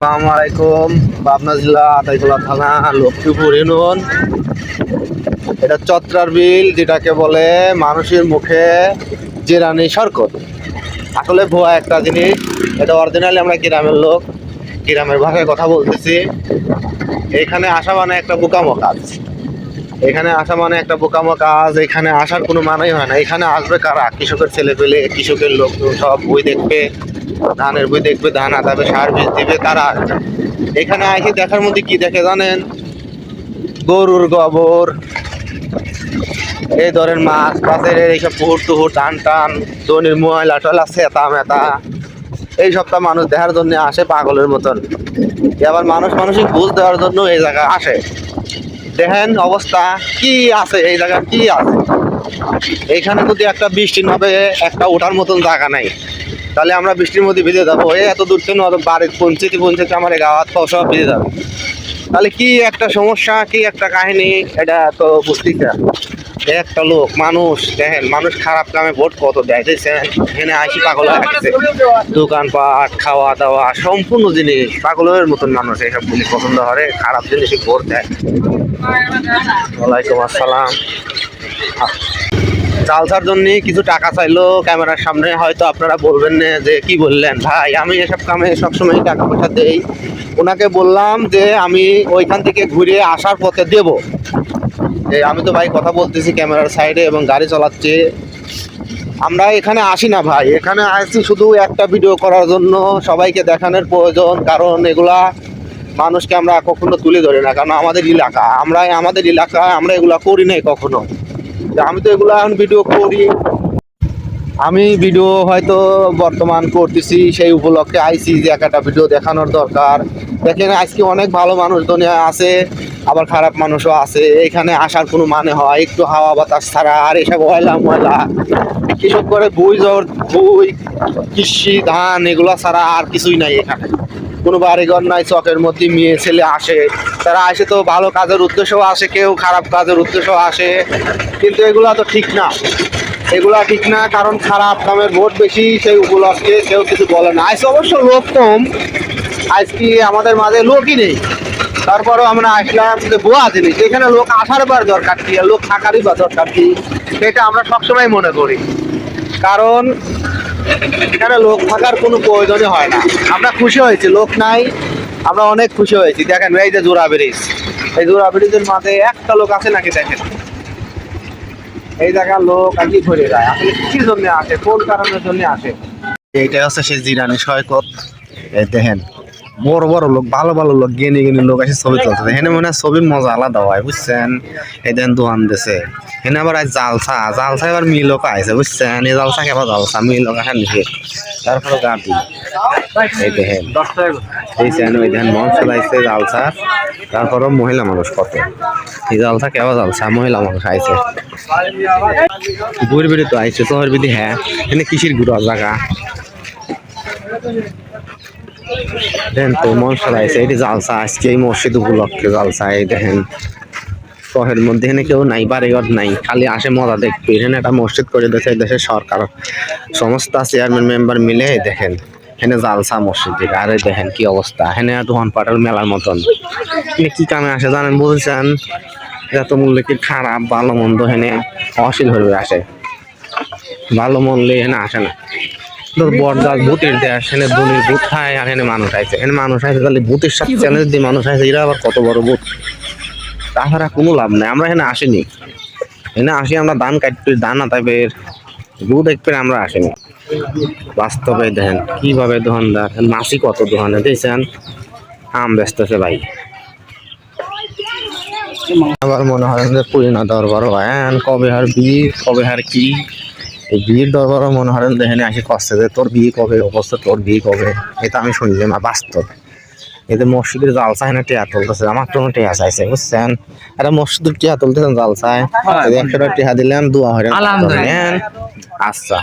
আসসালামু আলাইকুম। পাবনা জেলা আতাইকুলা থানা লক্ষ্মীপুর ইউনিয়ন। এটা চত্রার বিল, যেটাকে বলে মানুষের মুখে জিরানি সরকত। আসলে ভুয়া একটা জিনিস। এটা অরিজিনালি আমরা গ্রামের লোক, গ্রামের ভাষায় কথা বলতেছি। এখানে আসা মানে একটা বোকামো কাজ। এখানে আসা মানে একটা বোকামো কাজ। এখানে আসার কোনো মানেই হয় না। এখানে আসবে কারা? কৃষকের ছেলে পেলে, কৃষকের লোক সব বই দেখবে, ধানের বই দেখবে, ধান আদাবে, সার বীজ দিবে, তারা আসবে। এখানে আসে দেখার মধ্যে কি দেখে জানেন? গরুর গোবর, এই ধরেন মাছ টাছের এইসব পুহুর টুহুর, ধান টান, দনির ময়লা টয়লা, সেতা মেতা, এই সবটা মানুষ দেখার জন্য আসে পাগলের মতন। আবার মানুষিক বুঝ দেওয়ার জন্য এই জায়গায় আসে। দেখেন অবস্থা কি আছে, এই জায়গায় কি আছে। এইখানে যদি একটা বৃষ্টি হবে, একটা ওঠার মতন জায়গা নাই, তাহলে আমরা বৃষ্টির মধ্যে ভিজে যাবো। এত দূর থেকে বাড়ির পঞ্চায়েতে আমার গাওয়াত সব ভিজে যাবে। তাহলে কি একটা সমস্যা, কি একটা কাহিনী, এটা তো বুঝতেই না। একটা লোক মানুষ, দেখেন মানুষ খারাপ কামে ভোট কত দেয় দেখছেন। এখানে আসি পাগল হয়ে গেছে। দোকানপাট, খাওয়া দাওয়া, সম্পূর্ণ জিনিস পাগলের মতন মানুষ এইসব জিনিস পছন্দ করে, খারাপ জিনিসই ভোট দেয়। ওয়ালাইকুম আসসালাম। জালসার জন্য কিছু টাকা চাইলো ক্যামেরার সামনে, হয়তো আপনারা বলবেন না যে কি বললেন ভাই, আমি এসব কামে সবসময় টাকা পয়সা দেই। ওনাকে বললাম যে আমি ওইখান থেকে ঘুরে আসার পথে দেব। আমি তো ভাই কথা বলতেছি ক্যামেরার সাইডে এবং গাড়ি চালাচ্ছি। আমরা এখানে আসি না ভাই, এখানে আসছি শুধু একটা ভিডিও করার জন্য, সবাইকে দেখানোর প্রয়োজন। কারণ এগুলা মানুষকে আমরা কখনো তুলে ধরি না, কারণ আমাদের এলাকায় আমরা এগুলা করি নাই কখনো। আমি তো এগুলা এখন ভিডিও করি, আমি ভিডিও হয়তো বর্তমান করতেছি, সেই উপলক্ষে আইসি যে একটা ভিডিও দেখানোর দরকার। দেখেন আজকে অনেক ভালো মানুষ দুনিয়া আছে, আবার খারাপ মানুষও আছে। এখানে আসার কোনো মানে হয় একটু হাওয়া বাতাস ছাড়া, আর এসব ময়লা কৃষক করে বই কৃষি ধান এগুলা ছাড়া আর কিছুই নাই। এখানে কোনো বাড়িঘর নাই, চকের মধ্যে মেয়ে ছেলে আসে, তারা আসে তো ভালো কাজের উদ্দেশ্যও আসে, কেউ খারাপ কাজের উদ্দেশ্যও আসে। কিন্তু এগুলা তো ঠিক না, এগুলা ঠিক না। কারণ খারাপ কামের ভোট বেশি, সেই উপলক্ষে কেউ কিছু বলে না। আজ অবশ্য লোক কম, আজকে আমাদের মাঝে লোকই নেই। তারপরেও আমরা আসলাম যে বোয়া জিনিস, এখানে লোক আসার বার দরকার কি, লোক থাকারই বা দরকার কি, সেটা আমরা সবসময় মনে করি। কারণ এখানে লোক থাকার কোনো প্রয়োজনই হয় না। আমরা খুশি হয়েছি, লোক নাই, আমরা অনেক খুশি হয়েছি। দেখেন এই যে জোড়া ব্রিজ, এই জোড়া ব্রিজের মাঝে একটা লোক আছে নাকি? দেখেন এই জায়গার লোক আর কি ঘুরে যায়, আসলে কিসের জন্য আসে, কোন কারণের জন্য আসে। এইটা হচ্ছে সেই জিরানি সৈকত। এই দেখেন বড় বড় লোক, ভালো ভালো লোক, জ্ঞানী লোক এসে ছবি তুলছে। এখানে মনে হয় ছবির মজা আলাদা হয়, বুঝছেন। এই দেন দোকান দিছে এখানে, আবার আজ জালসা এবার মিলও পাইছে, বুঝছেন। এই জালসা কেবা জালসা মিল হ্যাঁ লিখে, তারপরে গাড়ি এই দেখেন ওই দেখেন মঞ্চ চালাইছে জালসা। তারপরও মহিলা মানুষ কত, এই জালসা কেবা জালসা, মহিলা মানুষ আইছে, গুড় বেড়ে তো আইছে তোর বিধি। হ্যাঁ এখানে কৃষির গুড়া জায়গা দেখেন তো, মন সারাইছে। এটি জালসা আজকে এই মসজিদ উপলক্ষে জালসা। এই দেখেন শহরের মধ্যে এখানে কেউ নাই, বাড়িঘর নাই, খালি আসে মজা দেখবে। এখানে একটা মসজিদ করে দিয়েছে দেশের সরকার, সমস্ত চেয়ারম্যান মেম্বার মিলে। দেখেন এখানে জালসা মসজিদ, আর দেখেন কি অবস্থা। এখানে দোকান পাটাল মেলার মতন। কি কামে আসে জানেন, বুঝেছেন? এত মূল্য কি খারাপ ভালো মন্দ এখানে অশীল হয়ে আসে, ভালো মন্দ এখানে আসে না। বটগাছ ভূতের দেশ, এখানে দলির ভূত খায়, আর এখানে মানুষ আইছে। এখানে মানুষ আইছে, তাহলে ভূতের সাথে চ্যালেঞ্জ দিয়ে মানুষ আইছে, এরা আবার কত বড় ভূত। তাছাড়া কোনো লাভ নাই, আমরা এখানে আসিনি। এখানে আসি আমরা ধান কাটতে, ধান আতাবের গু দেখবে, আমরা আসিনি। বাস্তবে দেখেন কিভাবে দোকানদার মাসি কত দোকানে দিয়েছেন, আম বেচতেছে ভাই। আবার মনে হয় যে পুরিনা দরবার হ্যান, কবে হার বিয়ে, কবে হার কি, এই বিয়ের দরবারও মনে হয় দেখেন আসি কষ্টে যে তোর বিয়ে কবে, অবস্থা তোর বিয়ে কবে। এটা আমি শুনলাম না বাস্তব। এদের মসজিদের জালসা এনে টিয়া তুলতেছে, আমার কোনো টিয়া চাইছে, বুঝছেন। এটা মসজিদের টিয়া তুলতেছেন জালসায়, 100 টাকা টিয়া দিলাম, দোয়া হলেন। আচ্ছা।